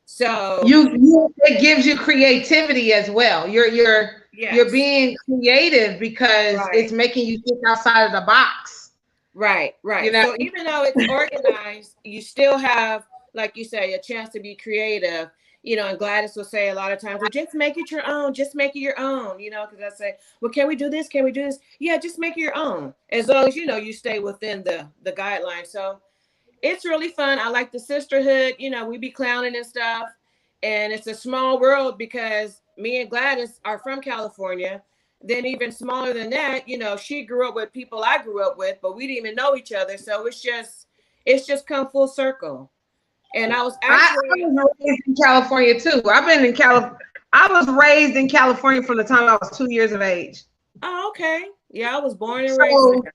So it gives you creativity as well. You're being creative because it's making you think outside of the box. Right. You know? So even though it's organized, you still have, like you say, a chance to be creative. You know, and Gladys will say a lot of times, well, just make it your own. Just make it your own. You know, because I say, well, can we do this? Can we do this? Yeah, just make it your own. As long as, you know, you stay within the guidelines. So it's really fun. I like the sisterhood. You know, we be clowning and stuff. And it's a small world because me and Gladys are from California. Then even smaller than that, you know, she grew up with people I grew up with, but we didn't even know each other. So it's just come full circle. And I was actually raised in California too. I was raised in California from the time I was 2 years of age. Oh, okay. Yeah, I was born and raised there.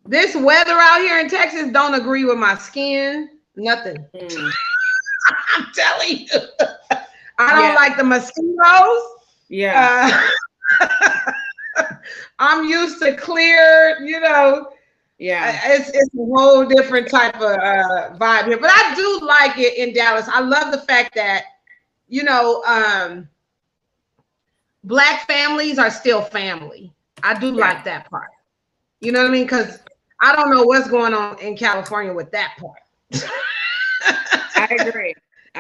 This weather out here in Texas don't agree with my skin. Nothing. I'm telling you. I don't like the mosquitoes. Yeah. I'm used to clear, you know. Yeah, it's a whole different type of vibe here, but I do like it in Dallas. I love the fact that, you know, Black families are still family. I do like that part. You know what I mean? Because I don't know what's going on in California with that part. I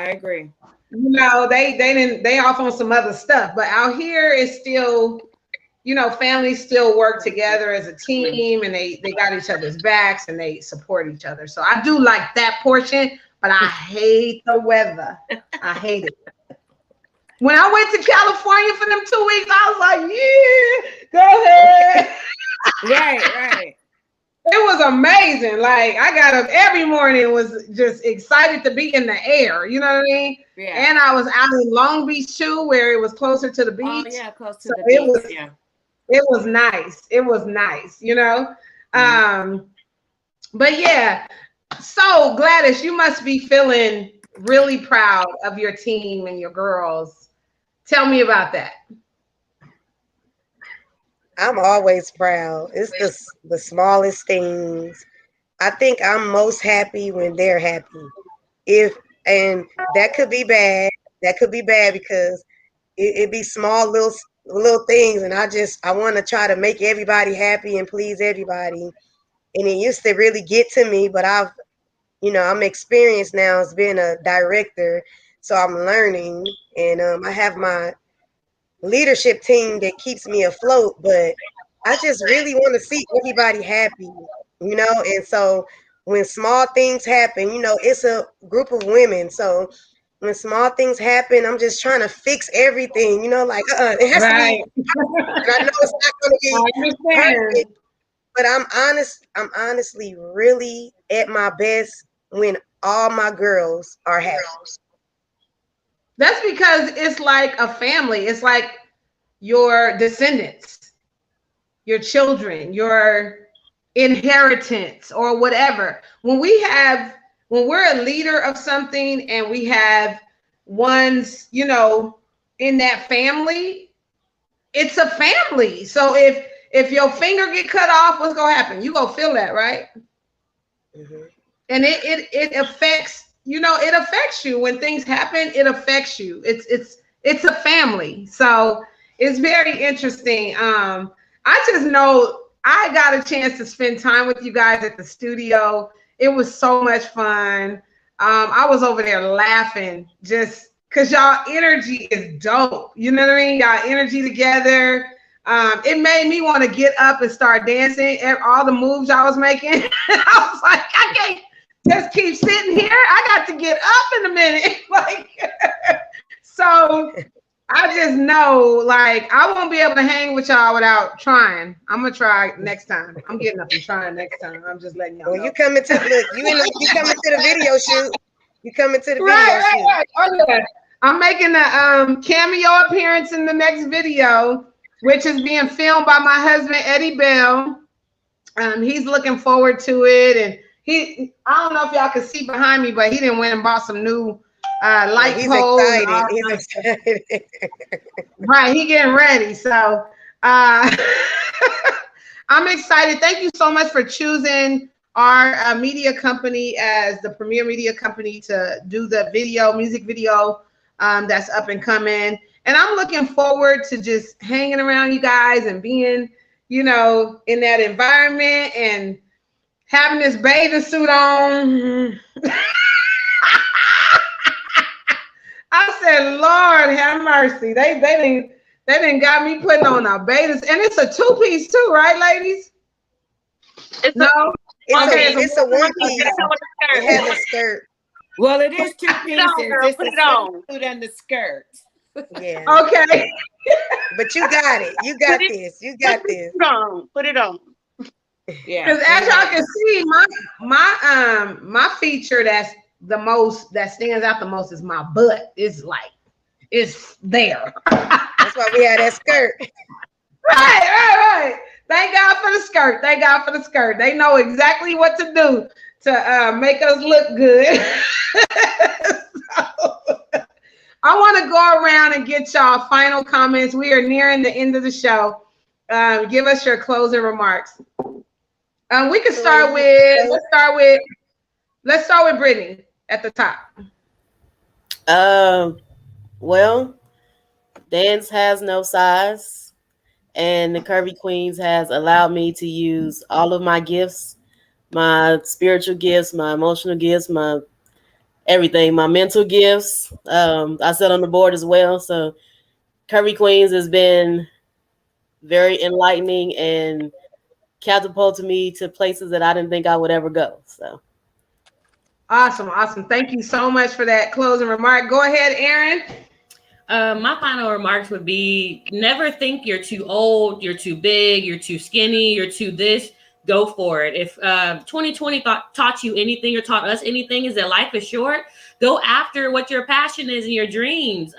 agree. You know, they off on some other stuff, but out here it's still, you know, families still work together as a team and they got each other's backs and they support each other. So I do like that portion, but I hate the weather. I hate it. When I went to California for them 2 weeks, I was like, yeah, go ahead. Right. It was amazing. Like I got up every morning and was just excited to be in the air. You know what I mean? Yeah. And I was out in Long Beach too, where it was closer to the beach. Oh yeah, close to the beach. It was nice. It was nice, you know? But yeah, so Gladys, you must be feeling really proud of your team and your girls. Tell me about that. I'm always proud. It's the smallest things. I think I'm most happy when they're happy. And that could be bad. That could be bad because it be small little things, and I want to try to make everybody happy and please everybody. And it used to really get to me, but I'm experienced now as being a director, so I'm learning, and I have my leadership team that keeps me afloat, but I just really want to see everybody happy, you know. And so when small things happen, you know, it's a group of women, so when small things happen, I'm just trying to fix everything, like it has to be. And I know it's not going to be perfect, but I'm honestly really at my best when all my girls are happy. That's because it's like a family. It's like your descendants, your children, your inheritance, or whatever. When we're a leader of something and we have ones, in that family, it's a family. So if your finger get cut off, what's gonna happen? You gonna feel that, right? Mm-hmm. And it affects, it affects you when things happen. It affects you. It's a family. So it's very interesting. I just know I got a chance to spend time with you guys at the studio. It was so much fun. I was over there laughing just because y'all energy is dope. You know what I mean? Y'all energy together. It made me want to get up and start dancing. All the moves I was making. I was like, I can't just keep sitting here. I got to get up in a minute. So I just know, I won't be able to hang with y'all without trying. I'm gonna try next time. I'm getting up and trying next time. I'm just letting y'all know. You coming to the video shoot. You coming to the video shoot. Right. Oh, yeah. I'm making a cameo appearance in the next video, which is being filmed by my husband Eddie Bell. He's looking forward to it, and I don't know if y'all can see behind me, but he didn't went and bought some new light poles. He's excited. Right, he getting ready. So I'm excited. Thank you so much for choosing our media company as the premier media company to do the music video that's up and coming. And I'm looking forward to just hanging around you guys and being, in that environment and having this bathing suit on. I said, Lord have mercy. They didn't got me putting on a bathing, and it's a 2-piece too, right, ladies? It's a one piece. It has a skirt. Well, it is 2 pieces. It's the suit and the skirt. Yeah. Okay. But you got it. You got this. You got this. Put it on. Yeah. Because as y'all can see, my feature that stands out the most is my butt. It's there. That's why we had that skirt. Right. Thank God for the skirt. Thank God for the skirt. They know exactly what to do to make us look good. So, I want to go around and get y'all final comments. We are nearing the end of the show. Give us your closing remarks. We can start with let's start with Brittany at the top. Well, dance has no size, and the Curvy Queenz has allowed me to use all of my gifts, my spiritual gifts, my emotional gifts, my everything, my mental gifts. I sit on the board as well. So Curvy Queenz has been very enlightening and catapulted me to places that I didn't think I would ever go. So awesome. Thank you so much for that closing remark. Go ahead, Aaron. My final remarks would be: never think you're too old, you're too big, you're too skinny, you're too this. Go for it. If 2020 taught you anything or taught us anything, is that life is short. Go after what your passion is and your dreams.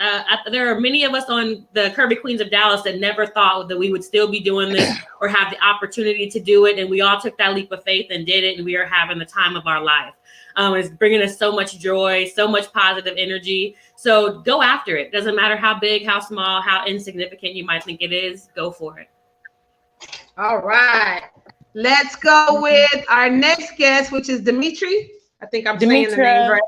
There are many of us on the Curvy Queenz of Dallas that never thought that we would still be doing this or have the opportunity to do it. And we all took that leap of faith and did it. And we are having the time of our life. It's bringing us so much joy, so much positive energy. So go after it. Doesn't matter how big, how small, how insignificant you might think it is. Go for it. All right. Let's go with our next guest, which is Dimitri. I think I'm saying the name right.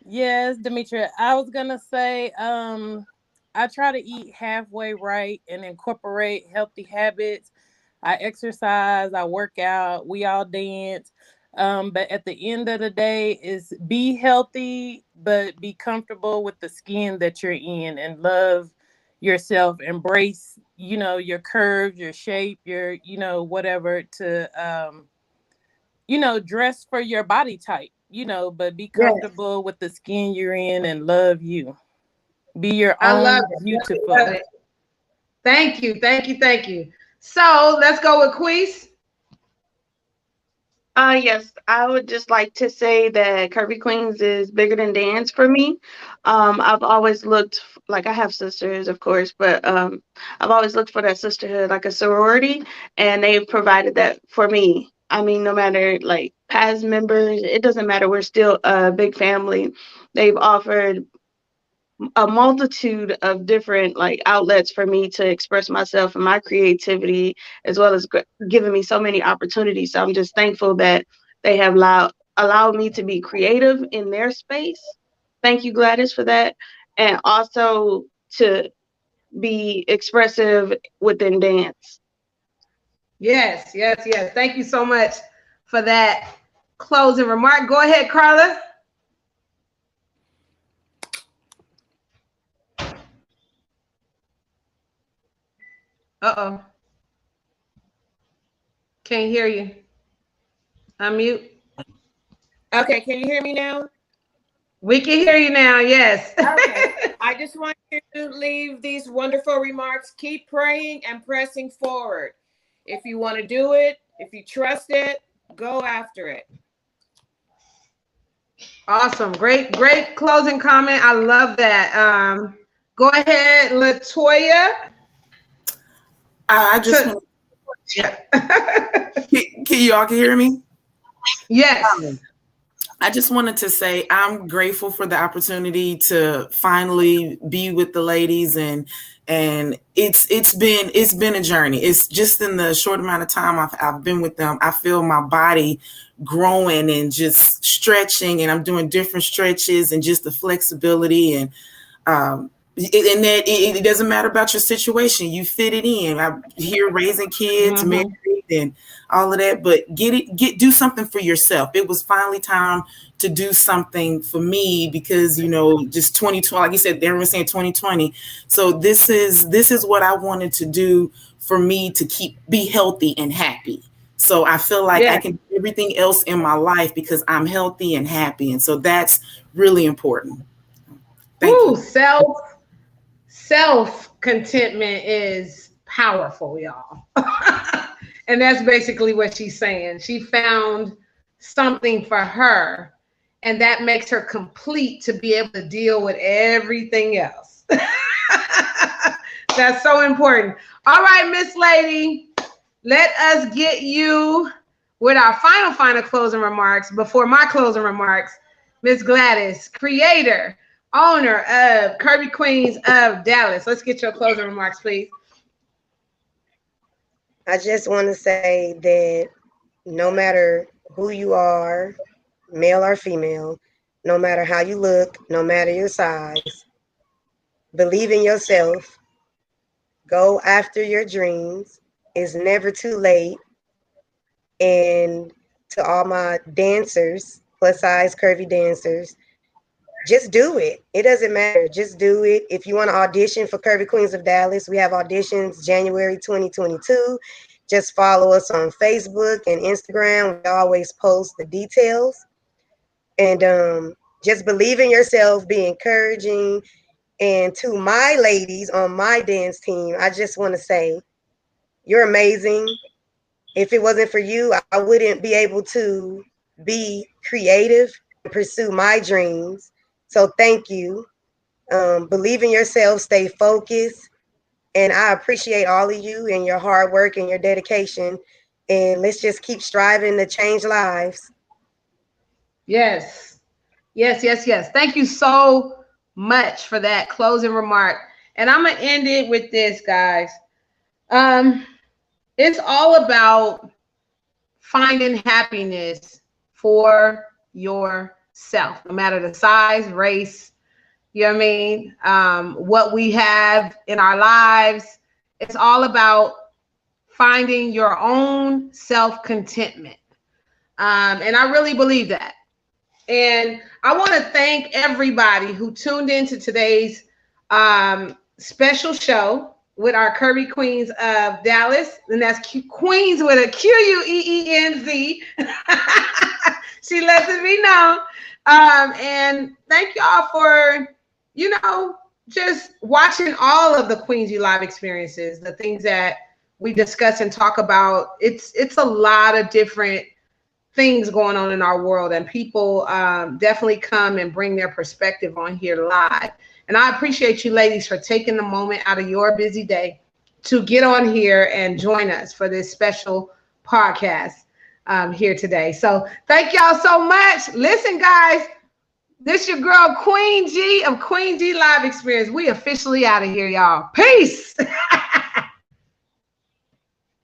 Yes, Dimitri. I was gonna say, I try to eat halfway right and incorporate healthy habits. I exercise, I work out, we all dance. But at the end of the day, is be healthy, but be comfortable with the skin that you're in and love yourself. Embrace, your curves, your shape, your, whatever to, dress for your body type. but be Yes. comfortable with the skin you're in and love you. Be your I own love it. beautiful. Love it. Thank you. Thank you. Thank you. So let's go with Queez. Yes, I would just like to say that Curvy Queens is bigger than dance for me. I've always looked like I have sisters, of course, but I've always looked for that sisterhood, like a sorority, and they've provided that for me. I mean, no matter like past members, it doesn't matter. We're still a big family. They've offered a multitude of different like outlets for me to express myself and my creativity, as well as giving me so many opportunities. So I'm just thankful that they have allowed me to be creative in their space. Thank you, Gladys, for that. And also to be expressive within dance. Yes, yes, yes. Thank you so much for that closing remark. Go ahead, Carla. Uh-oh. Can't hear you. Unmute. Okay, can you hear me now? We can hear you now, yes. Okay. I just want you to leave these wonderful remarks. Keep praying and pressing forward. If you want to do it, if you trust it, go after it. Awesome. Great closing comment. I love that. Go ahead, Latoya. I just want can you all hear me? Yes. I just wanted to say I'm grateful for the opportunity to finally be with the ladies, and it's been a journey. It's just in the short amount of time I've been with them, I feel my body growing and just stretching, and I'm doing different stretches and just the flexibility and that it doesn't matter about your situation. You fit it in. I'm here raising kids, married, and all of that, but do something for yourself. It was finally time to do something for me because, just 2020, like you said, everyone's saying 2020. So this is what I wanted to do for me to be healthy and happy. So I feel like I can do everything else in my life because I'm healthy and happy. And so that's really important. Thank you. Self-contentment is powerful, y'all. And that's basically what she's saying. She found something for her, and that makes her complete to be able to deal with everything else. That's so important. All right, Miss Lady, let us get you with our final closing remarks. Before my closing remarks, Miss Gladys, creator, owner of Curvy Queenz of Dallas. Let's get your closing remarks, please. I just want to say that no matter who you are, male or female, no matter how you look, no matter your size, believe in yourself, go after your dreams. It's never too late. And to all my dancers, plus size curvy dancers, just do it. It doesn't matter. Just do it. If you want to audition for Curvy Queenz of Dallas, we have auditions January 2022. Just follow us on Facebook and Instagram. We always post the details. And just believe in yourself, be encouraging. And to my ladies on my dance team, I just want to say, you're amazing. If it wasn't for you, I wouldn't be able to be creative and pursue my dreams. So thank you. Believe in yourself, stay focused. And I appreciate all of you and your hard work and your dedication. And let's just keep striving to change lives. Yes. Thank you so much for that closing remark. And I'm going to end it with this, guys. It's all about finding happiness for yourself, no matter the size, race, you know what I mean? What we have in our lives. It's all about finding your own self-contentment. And I really believe that. And I want to thank everybody who tuned into today's special show. with our Curvy Queenz of Dallas, and that's Queens with a Queenz. She lets it be known. And thank y'all for, just watching all of the Queensy live experiences, the things that we discuss and talk about. It's a lot of different things going on in our world, and people definitely come and bring their perspective on here live. And I appreciate you ladies for taking the moment out of your busy day to get on here and join us for this special podcast here today. So thank y'all so much. Listen, guys, this your girl Queen G of Queen G Live Experience. We officially out of here, y'all. Peace.